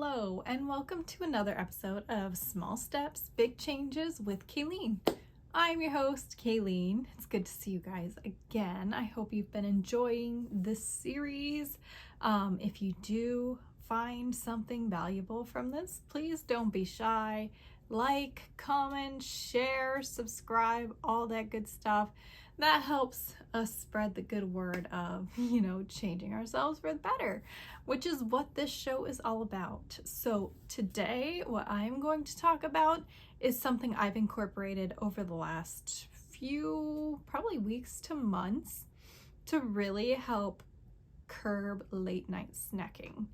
Hello, and welcome to another episode of Small Steps, Big Changes with Kayleen. I'm your host, Kayleen. It's good to see you guys again. I hope you've been enjoying this series. If you do find something valuable from this, please don't be shy. Like, comment, share, subscribe, all that good stuff. That helps us spread the good word of, changing ourselves for the better, which is what this show is all about. So today, what I'm going to talk about is something I've incorporated over the last few, probably weeks to months, to really help curb late night snacking.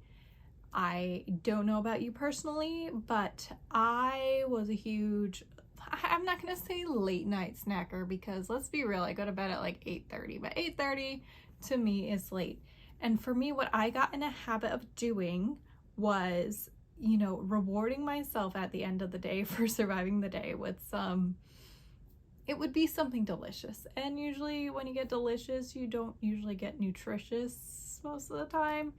I don't know about you personally, but I was a huge, I'm not going to say late night snacker because let's be real, I go to bed at like 8:30, but 8:30 to me is late. And for me, what I got in a habit of doing was, rewarding myself at the end of the day for surviving the day with it would be something delicious. And usually when you get delicious, you don't usually get nutritious most of the time.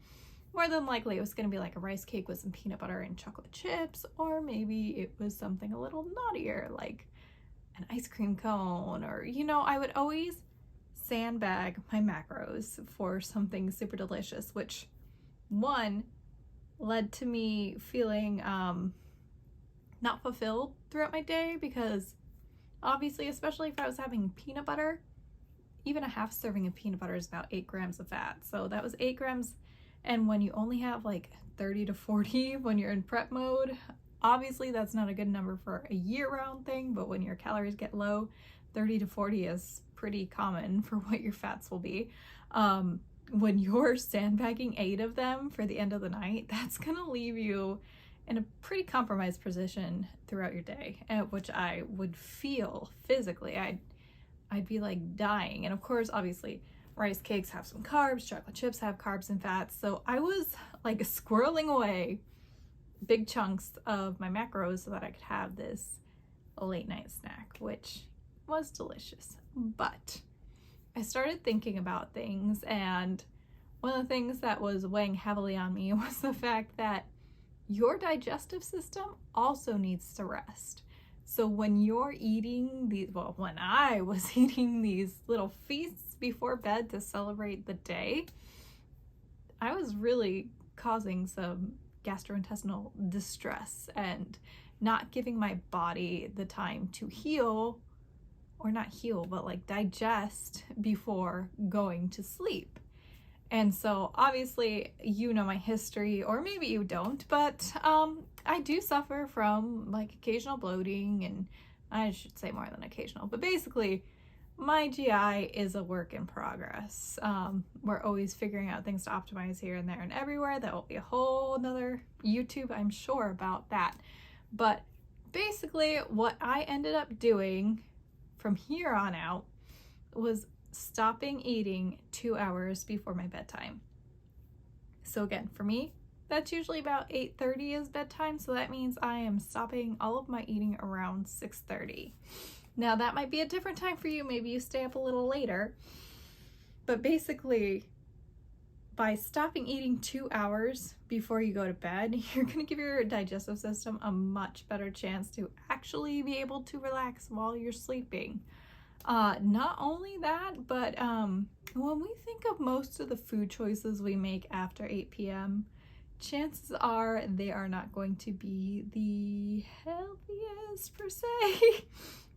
More than likely, it was going to be like a rice cake with some peanut butter and chocolate chips, or maybe it was something a little naughtier, like an ice cream cone, or, I would always sandbag my macros for something super delicious, which, one, led to me feeling not fulfilled throughout my day, because obviously, especially if I was having peanut butter, even a half serving of peanut butter is about 8 grams of fat. So that was 8 grams. And when you only have like 30 to 40 when you're in prep mode, obviously that's not a good number for a year-round thing, but when your calories get low, 30 to 40 is pretty common for what your fats will be. When you're sandbagging 8 of them for the end of the night, that's gonna leave you in a pretty compromised position throughout your day, which I would feel physically. I'd be like dying. And of course, obviously, rice cakes have some carbs, chocolate chips have carbs and fats. So I was like squirreling away big chunks of my macros so that I could have this late night snack, which was delicious. But I started thinking about things, and one of the things that was weighing heavily on me was the fact that your digestive system also needs to rest. So when you're eating when I was eating these little feasts before bed to celebrate the day, I was really causing some gastrointestinal distress and not giving my body the time to heal, or not heal, but like digest before going to sleep. And so obviously, my history, or maybe you don't, but I do suffer from like occasional bloating, and I should say more than occasional, but basically my GI is a work in progress. We're always figuring out things to optimize here and there and everywhere. That will be a whole nother YouTube, I'm sure, about that. But basically what I ended up doing from here on out was stopping eating 2 hours before my bedtime. So again, for me, that's usually about 8:30 is bedtime. So that means I am stopping all of my eating around 6:30. Now that might be a different time for you. Maybe you stay up a little later. But basically, by stopping eating 2 hours before you go to bed, you're going to give your digestive system a much better chance to actually be able to relax while you're sleeping. Not only that, but when we think of most of the food choices we make after 8 p.m., chances are they are not going to be the healthiest per se.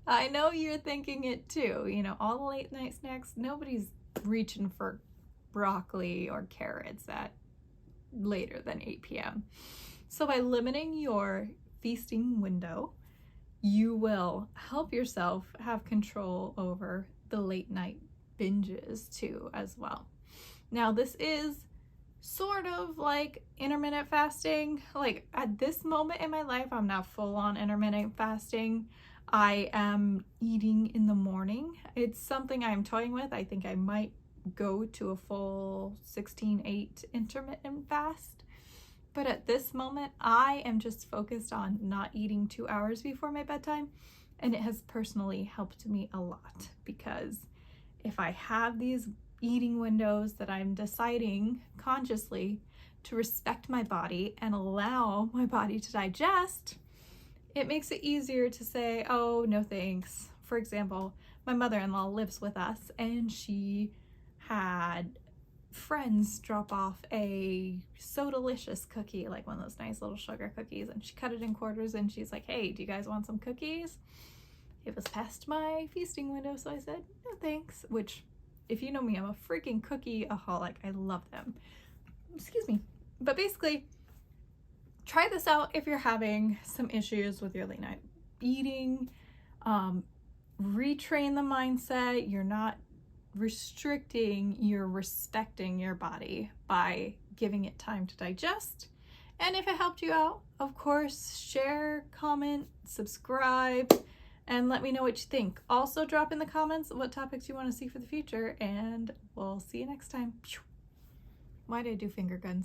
I know you're thinking it too. All the late night snacks, nobody's reaching for broccoli or carrots at later than 8 p.m. So by limiting your feasting window, you will help yourself have control over the late night binges too as well. Now, this is sort of like intermittent fasting. Like at this moment in my life, I'm not full on intermittent fasting. I am eating in the morning. It's something I'm toying with. I think I might go to a full 16/8 intermittent fast. But at this moment, I am just focused on not eating 2 hours before my bedtime. And it has personally helped me a lot, because if I have these eating windows that I'm deciding consciously to respect my body and allow my body to digest, it makes it easier to say, oh, no thanks. For example, my mother-in-law lives with us and she had friends drop off a So Delicious cookie, like one of those nice little sugar cookies, and she cut it in quarters and she's like, hey, do you guys want some cookies? It was past my feasting window, so I said, no thanks, which, if you know me, I'm a freaking cookie-aholic. I love them. Excuse me. But basically, try this out if you're having some issues with your late night eating. Retrain the mindset. You're not restricting, you're respecting your body by giving it time to digest. And if it helped you out, of course, share, comment, subscribe, and let me know what you think. Also drop in the comments what topics you want to see for the future, and we'll see you next time. Why did I do finger guns?